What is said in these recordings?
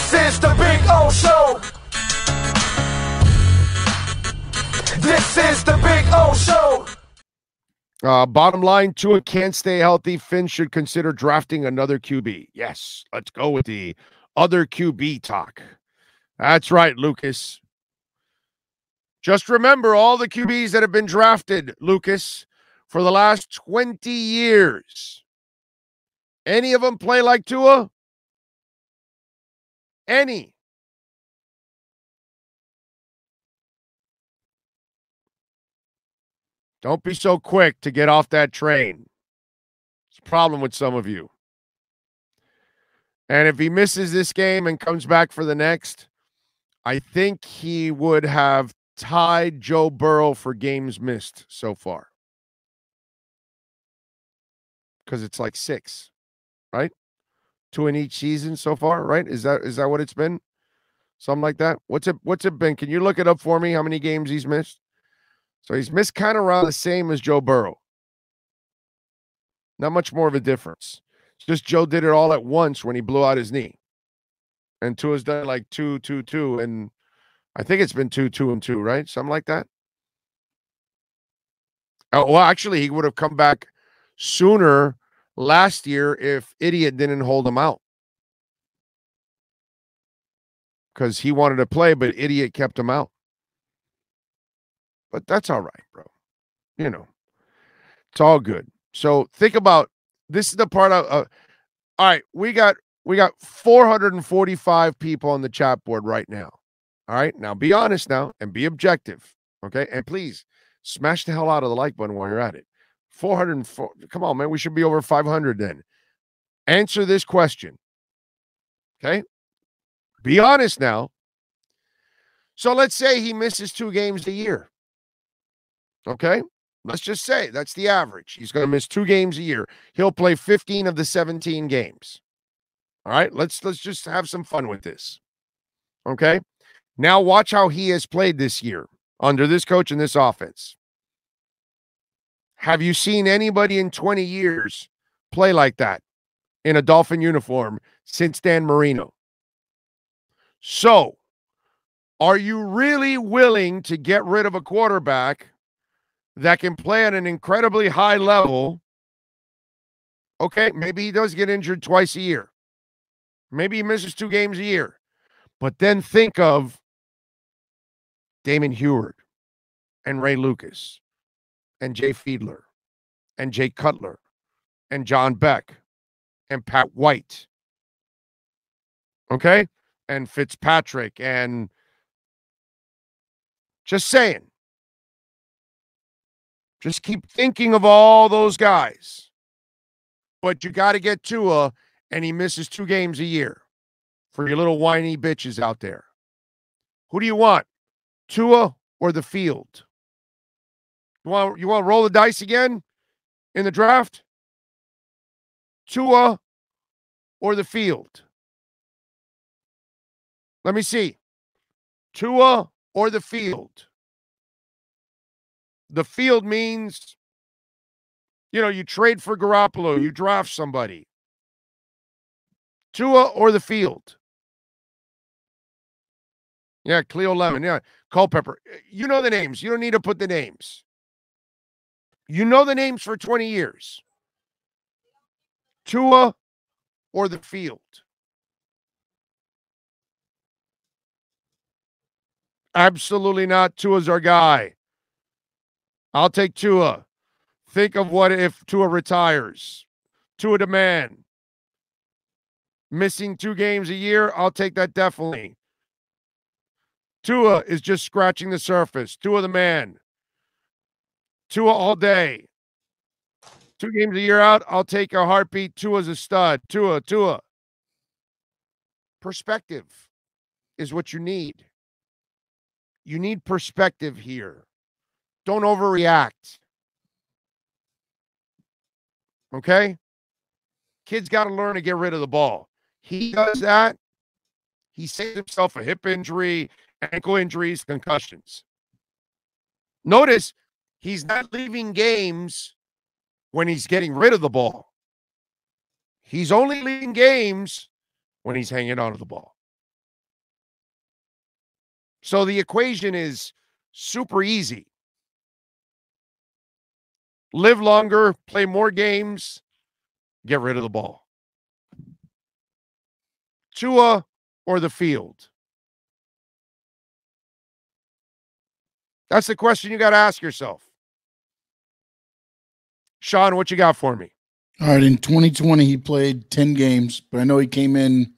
This is the Big O Show. This is the Big O Show. Bottom line, Tua can't stay healthy. Finn should consider drafting another QB. Yes, let's go with the other QB talk. That's right, Lucas. Just remember all the QBs that have been drafted, Lucas, for the last 20 years. Any of them play like Tua? Any? Don't be so quick to get off that train. It's a problem with some of you. And if he misses this game and comes back for the next, I think he would have tied Joe Burrow for games missed so far. Because it's like 6, right? 2 in each season so far, right? Is that what it's been? Something like that? What's it been? Can you look it up for me, how many games he's missed? So he's missed kind of around the same as Joe Burrow. Not much more of a difference. It's just Joe did it all at once when he blew out his knee. And Tua's done like 2, 2, 2. And I think it's been 2, 2, and 2, right? Something like that. Oh, well, actually, he would have come back sooner last year if Idiot didn't hold him out. Because he wanted to play, but Idiot kept him out. But that's all right, bro. You know, it's all good. So think about, this is the part of, all right, we got 445 people on the chat board right now. All right, now be honest now and be objective, okay? And please smash the hell out of the like button while you're at it. 404, come on, man, we should be over 500 then. Answer this question, okay? Be honest now. So let's say he misses 2 games a year. Okay, let's just say that's the average. He's going to miss 2 games a year. He'll play 15 of the 17 games. All right, let's just have some fun with this. Okay, now watch how he has played this year under this coach and this offense. Have you seen anybody in 20 years play like that in a Dolphin uniform since Dan Marino? So, are you really willing to get rid of a quarterback that can play at an incredibly high level? Okay, maybe he does get injured twice a year. Maybe he misses 2 games a year. But then think of Damon Heward and Ray Lucas and Jay Fiedler and Jay Cutler and John Beck and Pat White. Okay? And Fitzpatrick and just saying. Just keep thinking of all those guys. But you got to get Tua, and he misses 2 games a year for your little whiny bitches out there. Who do you want? Tua or the field? You want to roll the dice again in the draft? Tua or the field? Let me see. Tua or the field? The field means, you know, you trade for Garoppolo, you draft somebody. Tua or the field? Yeah, Cleo Lemon. Yeah, Culpepper. You know the names. You don't need to put the names. You know the names for 20 years. Tua or the field? Absolutely not. Tua's our guy. I'll take Tua. Think of what if Tua retires. Tua the man. Missing 2 games a year, I'll take that definitely. Tua is just scratching the surface. Tua the man. Tua all day. 2 games a year out, I'll take a heartbeat. Tua's a stud. Tua. Perspective is what you need. You need perspective here. Don't overreact. Okay? Kids got to learn to get rid of the ball. He does that. He saved himself a hip injury, ankle injuries, concussions. Notice he's not leaving games when he's getting rid of the ball. He's only leaving games when he's hanging on to the ball. So the equation is super easy. Live longer, play more games, get rid of the ball. Tua or the field? That's the question you got to ask yourself. Sean, what you got for me? All right, in 2020, he played 10 games, but I know he came in,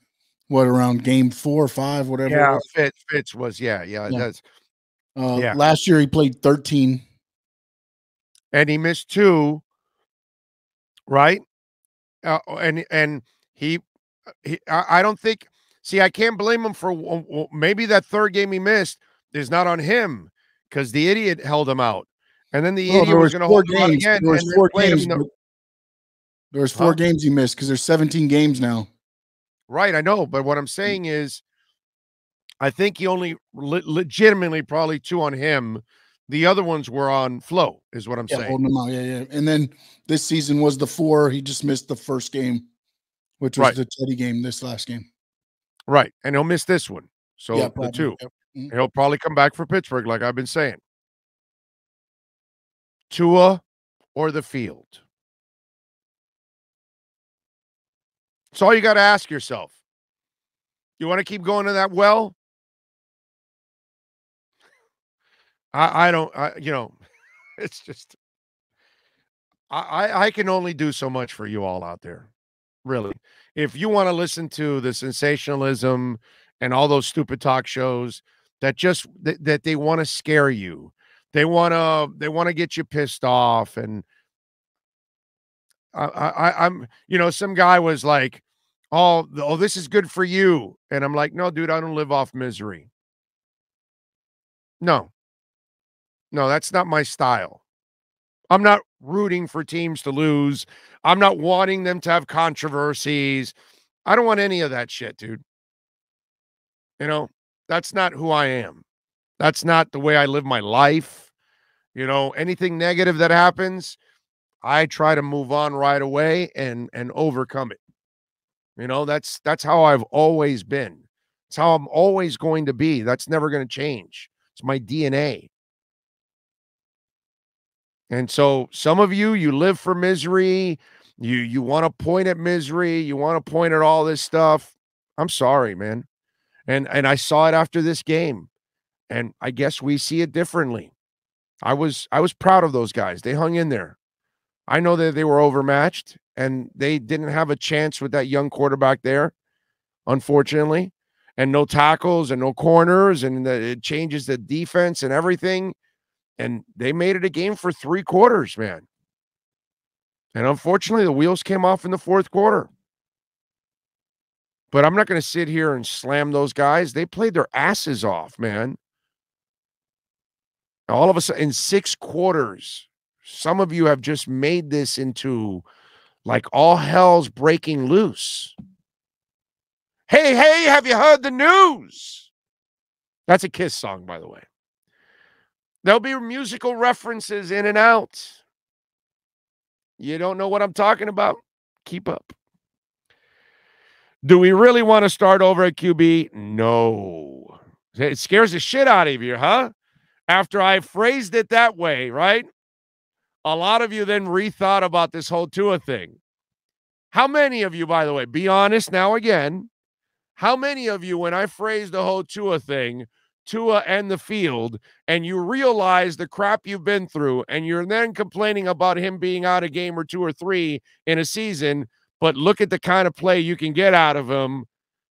around game 4 or 5, whatever. Yeah, Fitz was, yeah. That's Last year, he played 13. And he missed 2, right? And he I don't think, see, I can't blame him for, maybe that third game he missed is not on him because the idiot held him out. And then the idiot was going to hold him out again. There was 4 games. There was 4 games he missed because there's 17 games now. Right, I know. But what I'm saying is, I think he only legitimately probably 2 on him. The other ones were on Flo, is what I'm saying. Holding him out, yeah. And then this season was the 4. He just missed the first game, which was the Teddy game, this last game. Right, and he'll miss this one. So the 2. Yep. Mm-hmm. He'll probably come back for Pittsburgh, like I've been saying. Tua or the field? That's all you got to ask yourself. You want to keep going to that well? I don't, it's just, I can only do so much for you all out there, really. If you want to listen to the sensationalism and all those stupid talk shows that that they want to scare you, they want to get you pissed off, and I'm, some guy was like, oh, this is good for you, and I'm like, no, dude, I don't live off misery. No, that's not my style. I'm not rooting for teams to lose. I'm not wanting them to have controversies. I don't want any of that shit, dude. That's not who I am. That's not the way I live my life. Anything negative that happens, I try to move on right away and overcome it. That's how I've always been. It's how I'm always going to be. That's never going to change. It's my DNA. And so some of you live for misery. You want to point at misery. You want to point at all this stuff. I'm sorry, man. And I saw it after this game. And I guess we see it differently. I was proud of those guys. They hung in there. I know that they were overmatched and they didn't have a chance with that young quarterback there, unfortunately. And no tackles and no corners, and it changes the defense and everything. And they made it a game for 3 quarters, man. And unfortunately, the wheels came off in the 4th quarter. But I'm not going to sit here and slam those guys. They played their asses off, man. All of a sudden, in 6 quarters, some of you have just made this into like all hell's breaking loose. Hey, have you heard the news? That's a Kiss song, by the way. There'll be musical references in and out. You don't know what I'm talking about? Keep up. Do we really want to start over at QB? No. It scares the shit out of you, huh? After I phrased it that way, right? A lot of you then rethought about this whole Tua thing. How many of you, by the way, be honest now again, how many of you, when I phrased the whole Tua thing, Tua and the field, and you realize the crap you've been through, and you're then complaining about him being out a game or 2 or 3 in a season, but look at the kind of play you can get out of him.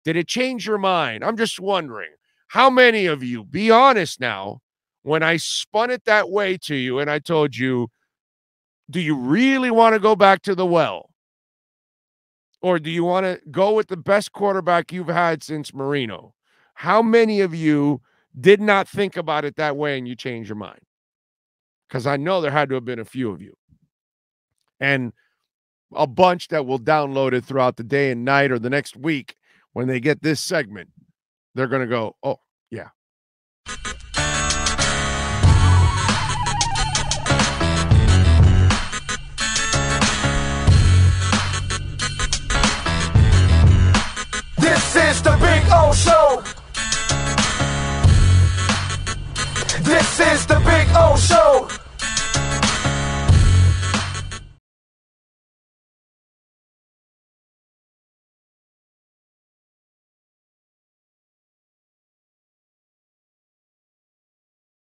Did it change your mind? I'm just wondering, how many of you, be honest now, when I spun it that way to you and I told you, do you really want to go back to the well? Or do you want to go with the best quarterback you've had since Marino? How many of you did not think about it that way and you changed your mind? Because I know there had to have been a few of you. And a bunch that will download it throughout the day and night or the next week when they get this segment. They're going to go, oh, yeah. This is the Big O Show. is the Big O Show.